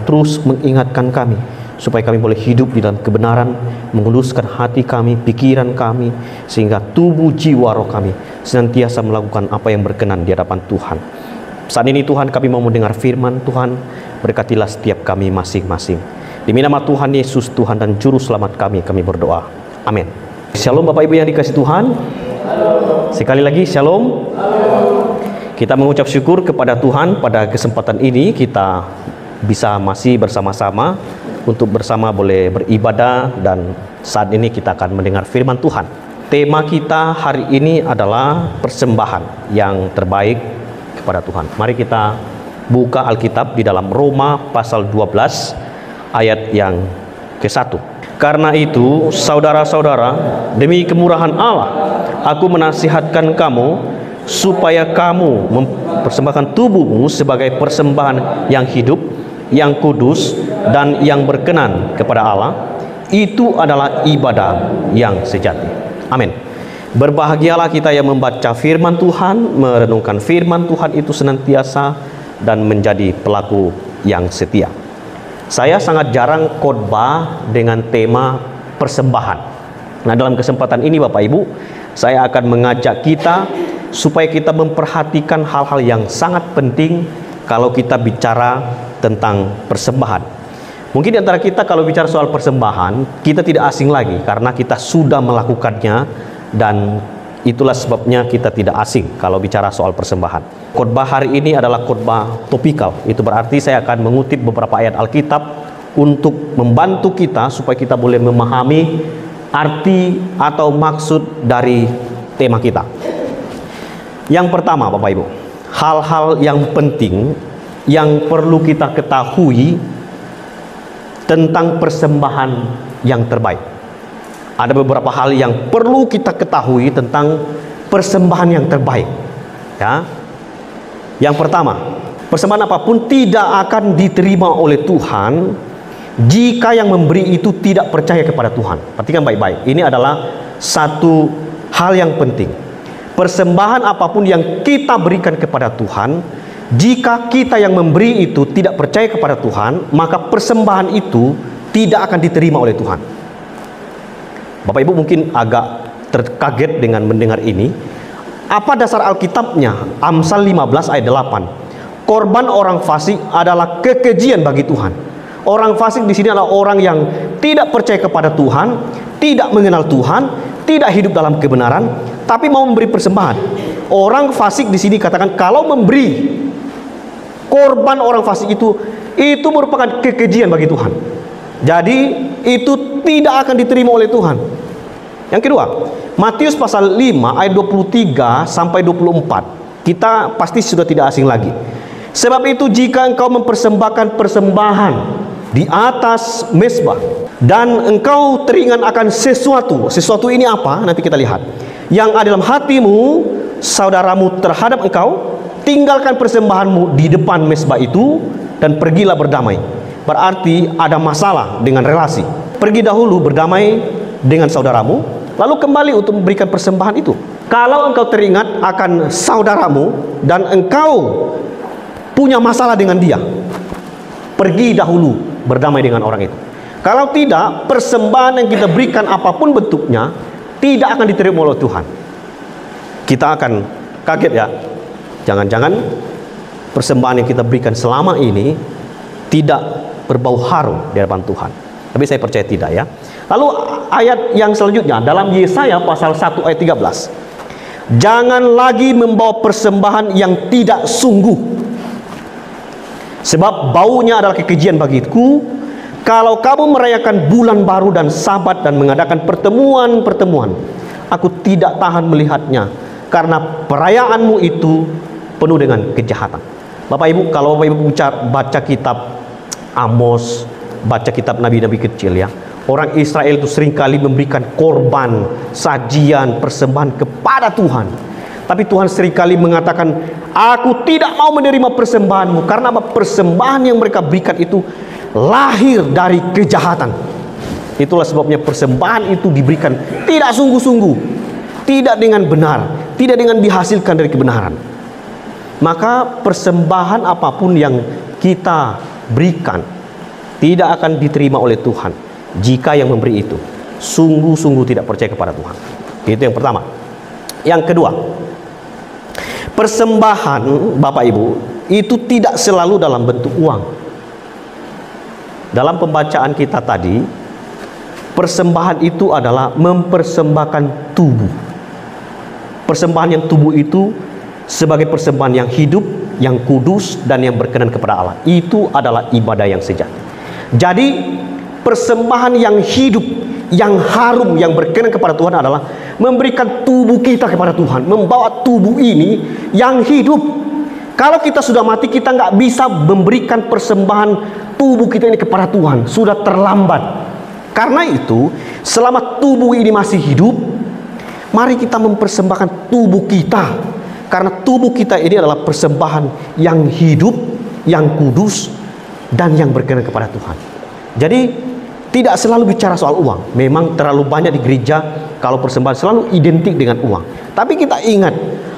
terus mengingatkan kami supaya kami boleh hidup di dalam kebenaran, menguluskan hati kami, pikiran kami, sehingga tubuh, jiwa, roh kami senantiasa melakukan apa yang berkenan di hadapan Tuhan. Saat ini Tuhan, kami mau mendengar firman Tuhan. Berkatilah setiap kami masing-masing. Demi nama Tuhan Yesus, Tuhan dan Juru Selamat kami berdoa. Amin. Shalom Bapak Ibu yang dikasih Tuhan. Sekali lagi shalom. Kita mengucap syukur kepada Tuhan pada kesempatan ini kita bisa masih bersama-sama untuk bersama boleh beribadah, dan saat ini kita akan mendengar firman Tuhan. Tema kita hari ini adalah persembahan yang terbaik kepada Tuhan. Mari kita buka Alkitab di dalam Roma pasal 12 ayat yang ke-1. Karena itu, saudara-saudara, demi kemurahan Allah, aku menasihatkan kamu supaya kamu mempersembahkan tubuhmu sebagai persembahan yang hidup, yang kudus, dan yang berkenan kepada Allah. Itu adalah ibadah yang sejati. Amin. Berbahagialah kita yang membaca firman Tuhan, merenungkan firman Tuhan itu senantiasa, dan menjadi pelaku yang setia. Saya sangat jarang khotbah dengan tema persembahan. Nah, dalam kesempatan ini Bapak Ibu, saya akan mengajak kita supaya kita memperhatikan hal-hal yang sangat penting kalau kita bicara tentang persembahan. Mungkin di antara kita kalau bicara soal persembahan, kita tidak asing lagi karena kita sudah melakukannya, dan itulah sebabnya kita tidak asing kalau bicara soal persembahan. Khotbah hari ini adalah khotbah topikal. Itu berarti saya akan mengutip beberapa ayat Alkitab untuk membantu kita supaya kita boleh memahami arti atau maksud dari tema kita. Yang pertama Bapak Ibu, hal-hal yang penting yang perlu kita ketahui tentang persembahan yang terbaik. Ada beberapa hal yang perlu kita ketahui tentang persembahan yang terbaik. Ya. Yang pertama, persembahan apapun tidak akan diterima oleh Tuhan jika yang memberi itu tidak percaya kepada Tuhan. Perhatikan baik-baik. Ini adalah satu hal yang penting. Persembahan apapun yang kita berikan kepada Tuhan, jika kita yang memberi itu tidak percaya kepada Tuhan, maka persembahan itu tidak akan diterima oleh Tuhan. Bapak Ibu mungkin agak terkaget dengan mendengar ini. Apa dasar Alkitabnya? Amsal 15 ayat 8. Korban orang fasik adalah kekejian bagi Tuhan. Orang fasik di sini adalah orang yang tidak percaya kepada Tuhan, tidak mengenal Tuhan, tidak hidup dalam kebenaran, tapi mau memberi persembahan. Orang fasik di sini katakan kalau memberi korban orang fasik itu merupakan kekejian bagi Tuhan. Jadi itu tidak akan diterima oleh Tuhan. Yang kedua, Matius pasal 5 ayat 23 sampai 24. Kita pasti sudah tidak asing lagi. Sebab itu jika engkau mempersembahkan persembahan di atas mezbah dan engkau teringat akan sesuatu ini apa? Nanti kita lihat. Yang ada dalam hatimu, saudaramu terhadap engkau, tinggalkan persembahanmu di depan mezbah itu dan pergilah berdamai. Berarti ada masalah dengan relasi. Pergi dahulu berdamai dengan saudaramu, lalu kembali untuk memberikan persembahan itu. Kalau engkau teringat akan saudaramu dan engkau punya masalah dengan dia, pergi dahulu berdamai dengan orang itu. Kalau tidak, persembahan yang kita berikan apapun bentuknya tidak akan diterima oleh Tuhan. Kita akan kaget ya. Jangan-jangan persembahan yang kita berikan selama ini tidak berbau harum di hadapan Tuhan. Tapi saya percaya tidak ya. Lalu ayat yang selanjutnya dalam Yesaya pasal 1 ayat 13. Jangan lagi membawa persembahan yang tidak sungguh, sebab baunya adalah kekejian bagiku. Kalau kamu merayakan bulan baru dan Sabat dan mengadakan pertemuan-pertemuan, aku tidak tahan melihatnya, karena perayaanmu itu penuh dengan kejahatan. Bapak Ibu, kalau Bapak Ibu baca kitab Amos, baca kitab nabi-nabi kecil ya, orang Israel itu seringkali memberikan korban, sajian, persembahan kepada Tuhan. Tapi Tuhan seringkali mengatakan, aku tidak mau menerima persembahanmu, karena persembahan yang mereka berikan itu lahir dari kejahatan. Itulah sebabnya persembahan itu diberikan tidak sungguh-sungguh, tidak dengan benar, tidak dengan dihasilkan dari kebenaran. Maka persembahan apapun yang kita berikan tidak akan diterima oleh Tuhan jika yang memberi itu sungguh-sungguh tidak percaya kepada Tuhan. Itu yang pertama. Yang kedua, persembahan Bapak Ibu itu tidak selalu dalam bentuk uang. Dalam pembacaan kita tadi, persembahan itu adalah mempersembahkan tubuh. Persembahan yang tubuh itu sebagai persembahan yang hidup, yang kudus, dan yang berkenan kepada Allah. Itu adalah ibadah yang sejati. Jadi persembahan yang hidup, yang harum, yang berkenan kepada Tuhan adalah memberikan tubuh kita kepada Tuhan, membawa tubuh ini yang hidup. Kalau kita sudah mati, kita nggak bisa memberikan persembahan tubuh kita ini kepada Tuhan, sudah terlambat. Karena itu, selama tubuh ini masih hidup, mari kita mempersembahkan tubuh kita. Karena tubuh kita ini adalah persembahan yang hidup, yang kudus, dan yang berkenan kepada Tuhan. Jadi tidak selalu bicara soal uang. Memang terlalu banyak di gereja kalau persembahan selalu identik dengan uang. Tapi kita ingat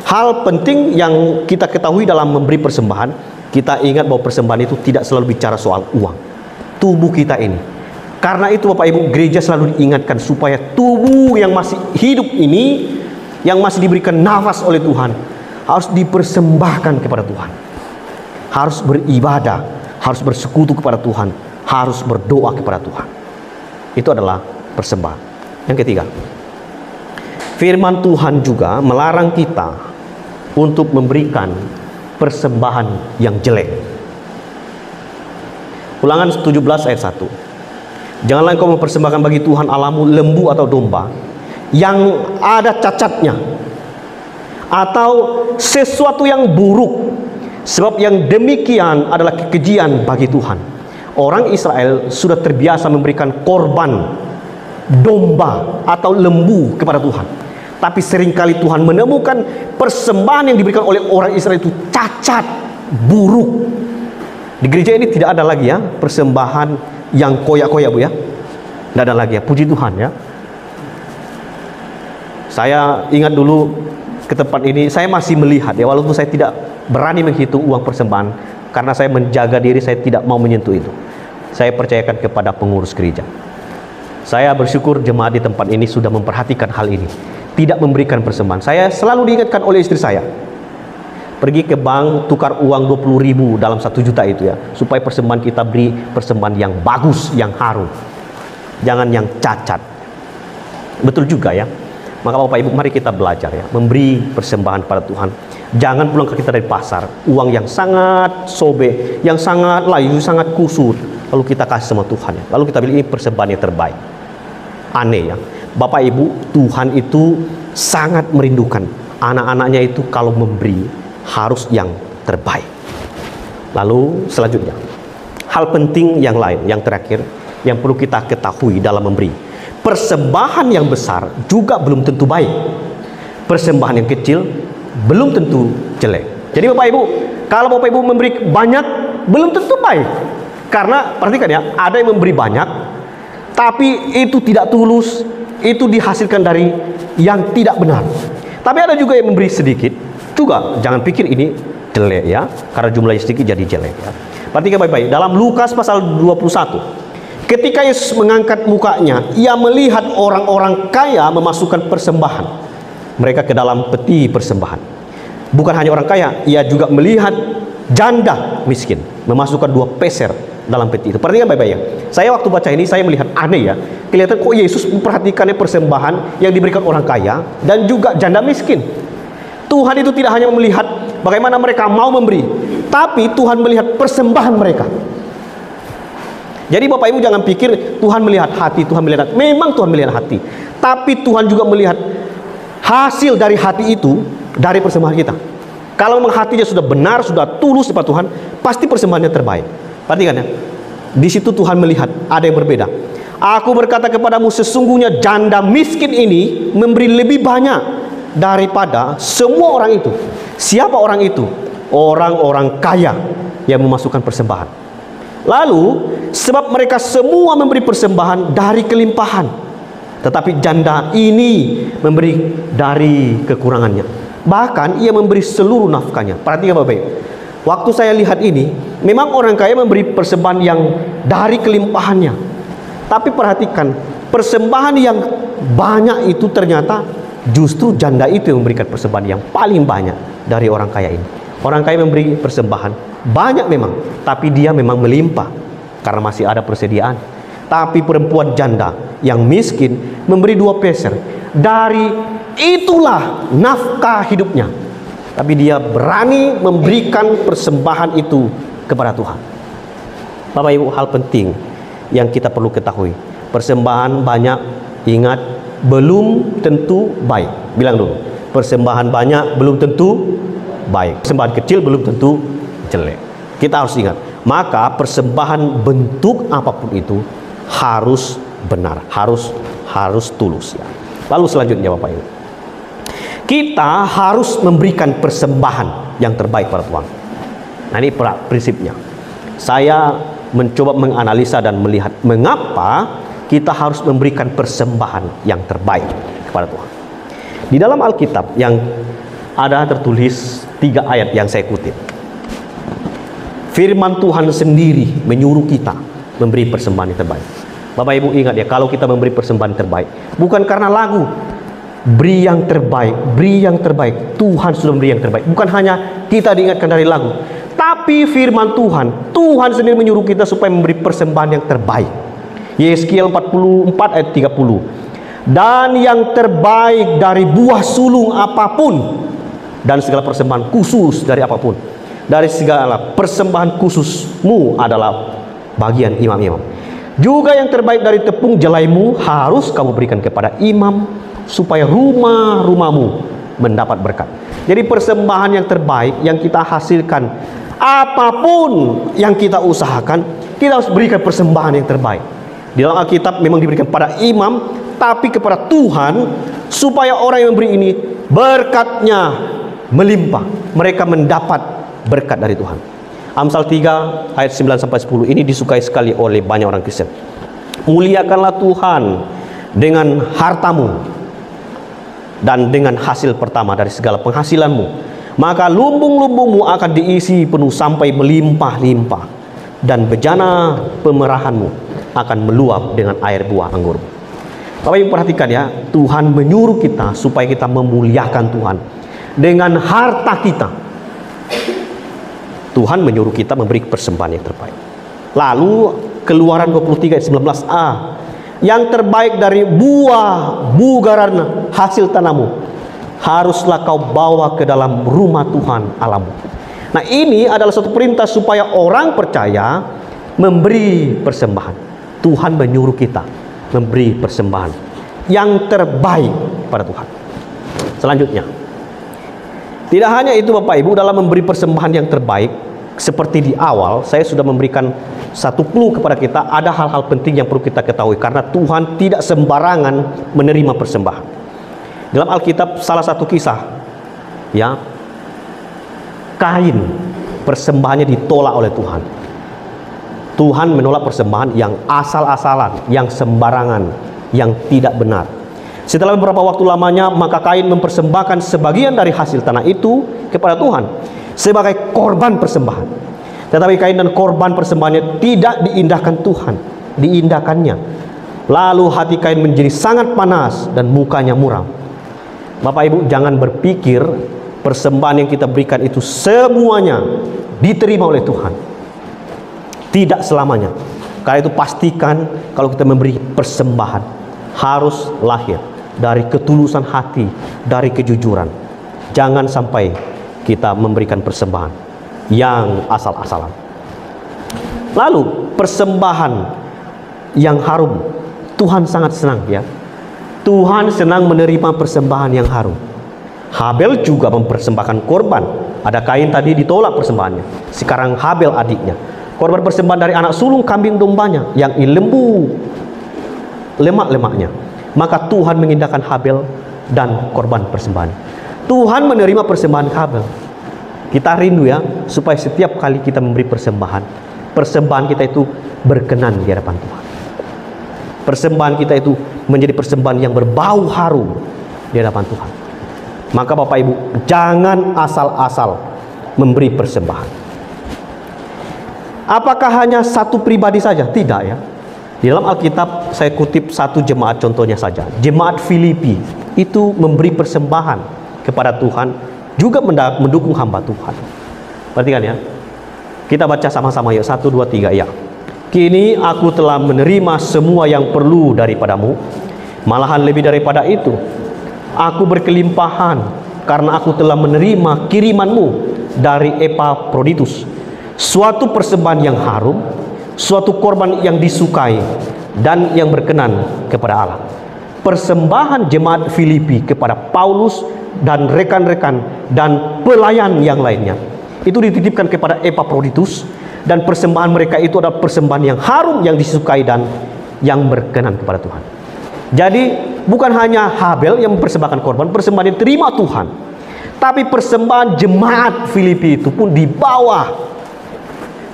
hal penting yang kita ketahui dalam memberi persembahan. Kita ingat bahwa persembahan itu tidak selalu bicara soal uang. Tubuh kita ini. Karena itu Bapak Ibu, gereja selalu diingatkan supaya tubuh yang masih hidup ini, yang masih diberikan nafas oleh Tuhan, harus dipersembahkan kepada Tuhan. Harus beribadah, harus bersekutu kepada Tuhan, harus berdoa kepada Tuhan. Itu adalah persembahan. Yang ketiga, firman Tuhan juga melarang kita untuk memberikan persembahan yang jelek. Ulangan 17 ayat 1. Janganlah engkau mempersembahkan bagi Tuhan Allahmu lembu atau domba yang ada cacatnya, atau sesuatu yang buruk, sebab yang demikian adalah kekejian bagi Tuhan. Orang Israel sudah terbiasa memberikan korban domba atau lembu kepada Tuhan. Tapi seringkali Tuhan menemukan persembahan yang diberikan oleh orang Israel itu cacat, buruk. Di gereja ini tidak ada lagi ya persembahan yang koyak-koyak, Bu ya. Tidak ada lagi ya, puji Tuhan ya. Saya ingat dulu ke tempat ini, saya masih melihat ya, walaupun saya tidak berani menghitung uang persembahan, karena saya menjaga diri, saya tidak mau menyentuh itu. Saya percayakan kepada pengurus gereja. Saya bersyukur jemaat di tempat ini sudah memperhatikan hal ini, tidak memberikan persembahan. Saya selalu diingatkan oleh istri saya, pergi ke bank, tukar uang 20.000 dalam 1 juta itu ya, supaya persembahan kita beri persembahan yang bagus, yang harum, jangan yang cacat. Betul juga ya. Maka Bapak Ibu, mari kita belajar ya, memberi persembahan pada Tuhan. Jangan pulang ke kita dari pasar, uang yang sangat sobek, yang sangat layu, sangat kusut, lalu kita kasih sama Tuhan ya. Lalu kita bilang ini persembahan yang terbaik. Aneh ya. Bapak Ibu, Tuhan itu sangat merindukan anak-anaknya itu kalau memberi harus yang terbaik. Lalu selanjutnya, hal penting yang lain, yang terakhir, yang perlu kita ketahui dalam memberi. Persembahan yang besar juga belum tentu baik. Persembahan yang kecil belum tentu jelek. Jadi Bapak Ibu, kalau Bapak Ibu memberi banyak, belum tentu baik. Karena perhatikan ya, ada yang memberi banyak, tapi itu tidak tulus, itu dihasilkan dari yang tidak benar. Tapi ada juga yang memberi sedikit, juga jangan pikir ini jelek ya, karena jumlahnya sedikit jadi jelek ya. Perhatikan baik-baik, dalam Lukas pasal 21, ketika Yesus mengangkat mukanya, ia melihat orang-orang kaya memasukkan persembahan mereka ke dalam peti persembahan. Bukan hanya orang kaya, ia juga melihat janda miskin memasukkan 2 peser dalam peti itu. Perhatikan baik-baik ya. Saya waktu baca ini saya melihat aneh ya. Kelihatan kok Yesus memperhatikannya persembahan yang diberikan orang kaya dan juga janda miskin. Tuhan itu tidak hanya melihat bagaimana mereka mau memberi, tapi Tuhan melihat persembahan mereka. Jadi Bapak Ibu jangan pikir Tuhan melihat hati, Tuhan melihat hati. Memang Tuhan melihat hati, tapi Tuhan juga melihat hasil dari hati itu dari persembahan kita. Kalau memang hatinya sudah benar, sudah tulus kepada Tuhan, pasti persembahannya terbaik. Perhatikan ya, di situ Tuhan melihat ada yang berbeda. Aku berkata kepadamu, sesungguhnya janda miskin ini memberi lebih banyak daripada semua orang itu. Siapa orang itu? Orang-orang kaya yang memasukkan persembahan. Lalu, sebab mereka semua memberi persembahan dari kelimpahan, tetapi janda ini memberi dari kekurangannya. Bahkan ia memberi seluruh nafkahnya. Perhatikan Bapak Ibu, Waktu saya lihat ini, memang orang kaya memberi persembahan yang dari kelimpahannya. Tapi perhatikan, persembahan yang banyak itu ternyata justru janda itu yang memberikan persembahan yang paling banyak dari orang kaya ini. Orang kaya memberi persembahan banyak memang, tapi dia memang melimpah karena masih ada persediaan. Tapi perempuan janda yang miskin memberi 2 peser. Dari itulah nafkah hidupnya. Tapi dia berani memberikan persembahan itu kepada Tuhan. Bapak Ibu, hal penting yang kita perlu ketahui, persembahan banyak, ingat, belum tentu baik. Bilang dulu, persembahan banyak belum tentu baik. Persembahan kecil belum tentu jelek. Kita harus ingat, maka persembahan bentuk apapun itu harus benar, harus tulus ya. Lalu selanjutnya Bapak Ibu, kita harus memberikan persembahan yang terbaik pada Tuhan. Nah, ini prinsipnya. Saya mencoba menganalisa dan melihat mengapa kita harus memberikan persembahan yang terbaik kepada Tuhan. Di dalam Alkitab yang ada tertulis 3 ayat yang saya kutip. Firman Tuhan sendiri menyuruh kita memberi persembahan yang terbaik. Bapak Ibu ingat ya, kalau kita memberi persembahan yang terbaik, bukan karena lagu, beri yang terbaik, beri yang terbaik. Tuhan sudah memberi yang terbaik. Bukan hanya kita diingatkan dari lagu, tapi firman Tuhan sendiri menyuruh kita supaya memberi persembahan yang terbaik. Yeskiel 44 ayat 30. Dan yang terbaik dari buah sulung apapun, dan segala persembahan khusus dari apapun, dari segala persembahan khususmu adalah bagian imam-imam. Juga yang terbaik dari tepung jelaimu harus kamu berikan kepada imam, supaya rumah-rumahmu mendapat berkat. Jadi persembahan yang terbaik yang kita hasilkan, apapun yang kita usahakan, kita harus berikan persembahan yang terbaik. Di dalam Alkitab memang diberikan pada imam, tapi kepada Tuhan, supaya orang yang memberi ini berkatnya melimpah, mereka mendapat berkat dari Tuhan. Amsal 3 ayat 9-10 ini disukai sekali oleh banyak orang Kristen. Muliakanlah Tuhan dengan hartamu dan dengan hasil pertama dari segala penghasilanmu, maka lumbung-lumbungmu akan diisi penuh sampai melimpah-limpah, dan bejana pemerahanmu akan meluap dengan air buah anggurmu. Bapak Ibu perhatikan ya, Tuhan menyuruh kita supaya kita memuliakan Tuhan dengan harta kita. Tuhan menyuruh kita memberi persembahan yang terbaik. Lalu Keluaran 23 ayat 19a, yang terbaik dari buah bugaran hasil tanahmu haruslah kau bawa ke dalam rumah Tuhan Allahmu. Nah, ini adalah satu perintah supaya orang percaya memberi persembahan. Tuhan menyuruh kita memberi persembahan yang terbaik pada Tuhan. Selanjutnya, tidak hanya itu Bapak Ibu, dalam memberi persembahan yang terbaik, seperti di awal saya sudah memberikan satu clue kepada kita, ada hal-hal penting yang perlu kita ketahui, karena Tuhan tidak sembarangan menerima persembahan. Dalam Alkitab salah satu kisah ya, Kain, persembahannya ditolak oleh Tuhan. Tuhan menolak persembahan yang asal-asalan, yang sembarangan, yang tidak benar. Setelah beberapa waktu lamanya, maka Kain mempersembahkan sebagian dari hasil tanah itu kepada Tuhan sebagai korban persembahan. Tetapi Kain dan korban persembahannya tidak diindahkan Tuhan, diindahkannya. Lalu hati Kain menjadi sangat panas dan mukanya muram. Bapak Ibu, jangan berpikir persembahan yang kita berikan itu semuanya diterima oleh Tuhan. Tidak selamanya. Karena itu pastikan kalau kita memberi persembahan harus lahir dari ketulusan hati, dari kejujuran. Jangan sampai kita memberikan persembahan yang asal-asalan. Lalu persembahan yang harum, Tuhan sangat senang ya. Tuhan senang menerima persembahan yang harum. Habel juga mempersembahkan korban. Ada Kain tadi ditolak persembahannya. Sekarang Habel adiknya, korban persembahan dari anak sulung kambing dombanya yang lembu lemak-lemaknya. Maka Tuhan mengindahkan Habel dan korban persembahan. Tuhan menerima persembahan Habel. Kita rindu ya, supaya setiap kali kita memberi persembahan, persembahan kita itu berkenan di hadapan Tuhan. Persembahan kita itu menjadi persembahan yang berbau harum di hadapan Tuhan. Maka Bapak Ibu, jangan asal-asal memberi persembahan. Apakah hanya satu pribadi saja? Tidak ya. Di dalam Alkitab saya kutip satu jemaat contohnya saja. Jemaat Filipi itu memberi persembahan kepada Tuhan, juga mendukung hamba Tuhan. Perhatikan ya. Kita baca sama-sama yuk. 1, 2, 3 ya. Kini aku telah menerima semua yang perlu daripadamu. Malahan lebih daripada itu, aku berkelimpahan karena aku telah menerima kirimanmu dari Epafroditus, suatu persembahan yang harum, suatu korban yang disukai dan yang berkenan kepada Allah. Persembahan jemaat Filipi kepada Paulus dan rekan-rekan dan pelayan yang lainnya itu dititipkan kepada Epafroditus, dan persembahan mereka itu adalah persembahan yang harum, yang disukai dan yang berkenan kepada Tuhan. Jadi bukan hanya Habel yang mempersembahkan korban, persembahan yang terima Tuhan, tapi persembahan jemaat Filipi itu pun dibawa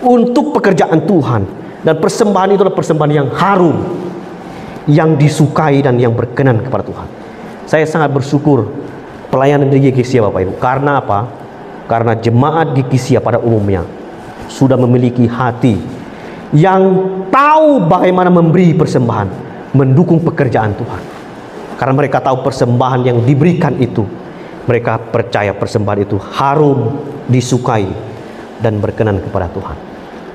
untuk pekerjaan Tuhan, dan persembahan itu adalah persembahan yang harum, yang disukai dan yang berkenan kepada Tuhan. Saya sangat bersyukur pelayanan di GKSIA Bapak Ibu. Karena apa? Karena jemaat GKSIA pada umumnya sudah memiliki hati yang tahu bagaimana memberi persembahan, mendukung pekerjaan Tuhan. Karena mereka tahu persembahan yang diberikan itu, mereka percaya persembahan itu harum, disukai dan berkenan kepada Tuhan.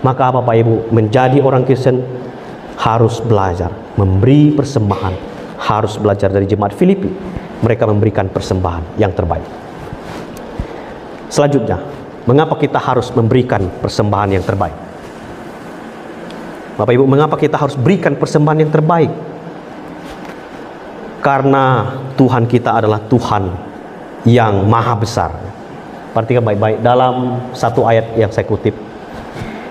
Maka Bapak Ibu, menjadi orang Kristen harus belajar memberi persembahan, harus belajar dari jemaat Filipi. Mereka memberikan persembahan yang terbaik. Selanjutnya, mengapa kita harus memberikan persembahan yang terbaik? Bapak Ibu, mengapa kita harus berikan persembahan yang terbaik? Karena Tuhan kita adalah Tuhan yang maha besar. Perhatikan baik-baik dalam satu ayat yang saya kutip.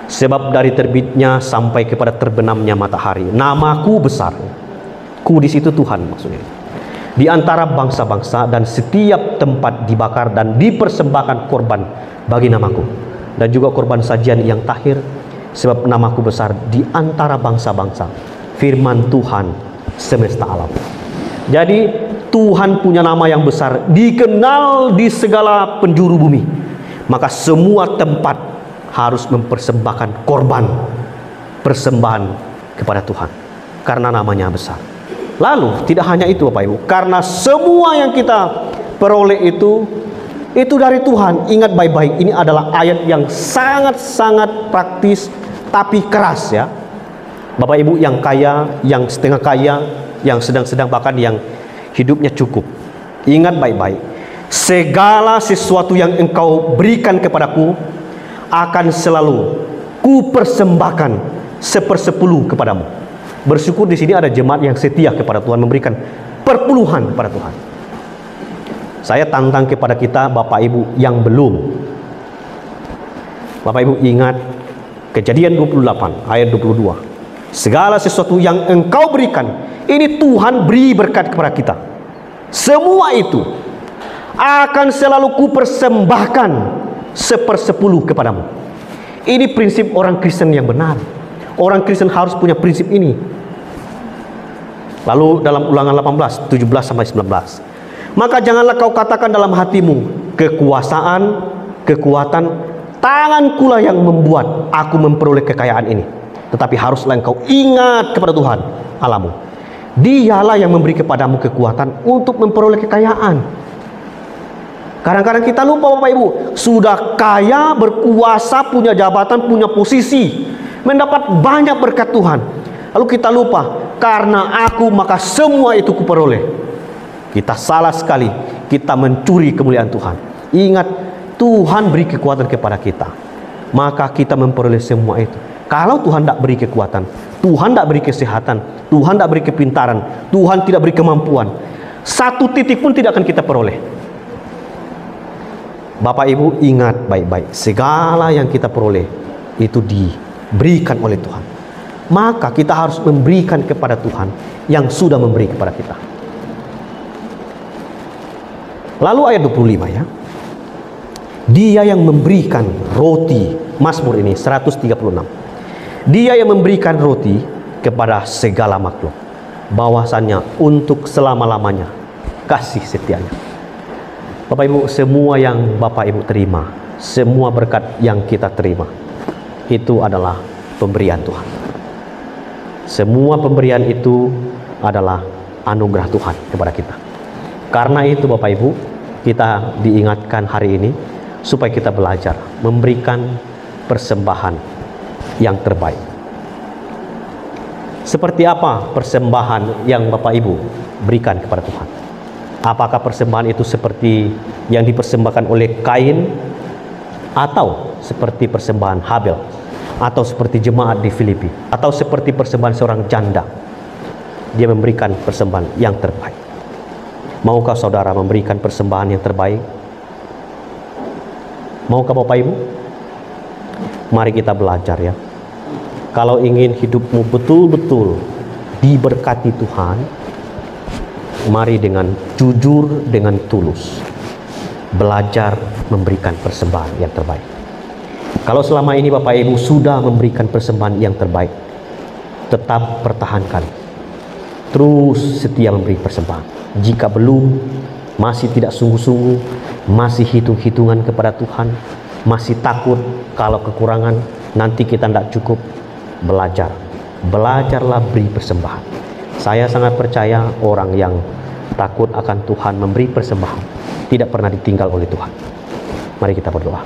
Sebab dari terbitnya sampai kepada terbenamnya matahari, namaku besar. Ku di situ Tuhan maksudnya. Di antara bangsa-bangsa, dan setiap tempat dibakar dan dipersembahkan korban bagi namaku, dan juga korban sajian yang tahir, sebab namaku besar di antara bangsa-bangsa. Firman Tuhan semesta alam. Jadi Tuhan punya nama yang besar, dikenal di segala penjuru bumi. Maka semua tempat harus mempersembahkan korban, persembahan kepada Tuhan, karena namanya besar. Lalu tidak hanya itu Bapak Ibu, karena semua yang kita peroleh itu dari Tuhan. Ingat baik-baik, ini adalah ayat yang sangat-sangat praktis tapi keras ya. Bapak Ibu yang kaya, yang setengah kaya, yang sedang-sedang, bahkan yang hidupnya cukup, ingat baik-baik, segala sesuatu yang engkau berikan kepadaku akan selalu ku persembahkan 1/10 kepadamu. Bersyukur di sini ada jemaat yang setia kepada Tuhan, memberikan perpuluhan kepada Tuhan. Saya tantang kepada kita Bapak Ibu yang belum. Bapak Ibu ingat Kejadian 28 ayat 22. Segala sesuatu yang engkau berikan, ini Tuhan beri berkat kepada kita. Semua itu akan selalu ku persembahkan 1/10 kepadamu. Ini prinsip orang Kristen yang benar. Orang Kristen harus punya prinsip ini. Lalu dalam Ulangan 18, 17-19. Maka janganlah kau katakan dalam hatimu, kekuasaan, kekuatan, tangankulah yang membuat aku memperoleh kekayaan ini. Tetapi haruslah engkau ingat kepada Tuhan Allahmu. Dialah yang memberi kepadamu kekuatan untuk memperoleh kekayaan. Kadang-kadang kita lupa Bapak Ibu, sudah kaya, berkuasa, punya jabatan, punya posisi, mendapat banyak berkat Tuhan. Lalu kita lupa, karena aku maka semua itu kuperoleh. Kita salah sekali, kita mencuri kemuliaan Tuhan. Ingat, Tuhan beri kekuatan kepada kita, maka kita memperoleh semua itu. Kalau Tuhan tidak beri kekuatan, Tuhan tidak beri kesehatan, Tuhan tidak beri kepintaran, Tuhan tidak beri kemampuan, satu titik pun tidak akan kita peroleh. Bapak Ibu ingat baik-baik, segala yang kita peroleh itu diberikan oleh Tuhan. Maka kita harus memberikan kepada Tuhan yang sudah memberi kepada kita. Lalu ayat 25 ya. Dia yang memberikan roti, Mazmur ini 136. Dia yang memberikan roti kepada segala makhluk, bahwasannya untuk selama-lamanya kasih setianya. Bapak Ibu, semua yang Bapak Ibu terima, semua berkat yang kita terima, itu adalah pemberian Tuhan. Semua pemberian itu adalah anugerah Tuhan kepada kita. Karena itu Bapak Ibu, kita diingatkan hari ini supaya kita belajar memberikan persembahan yang terbaik. Seperti apa persembahan yang Bapak Ibu berikan kepada Tuhan? Apakah persembahan itu seperti yang dipersembahkan oleh Kain, atau seperti persembahan Habel, atau seperti jemaat di Filipi, atau seperti persembahan seorang janda? Dia memberikan persembahan yang terbaik. Maukah saudara memberikan persembahan yang terbaik? Maukah Bapak Ibu? Mari kita belajar ya. Kalau ingin hidupmu betul-betul diberkati Tuhan, mari dengan jujur, dengan tulus belajar memberikan persembahan yang terbaik. Kalau selama ini Bapak Ibu sudah memberikan persembahan yang terbaik, tetap pertahankan, terus setia memberi persembahan. Jika belum, masih tidak sungguh-sungguh, masih hitung-hitungan kepada Tuhan, masih takut kalau kekurangan nanti kita tidak cukup, belajarlah beri persembahan. Saya sangat percaya orang yang takut akan Tuhan memberi persembahan tidak pernah ditinggal oleh Tuhan. Mari kita berdoa.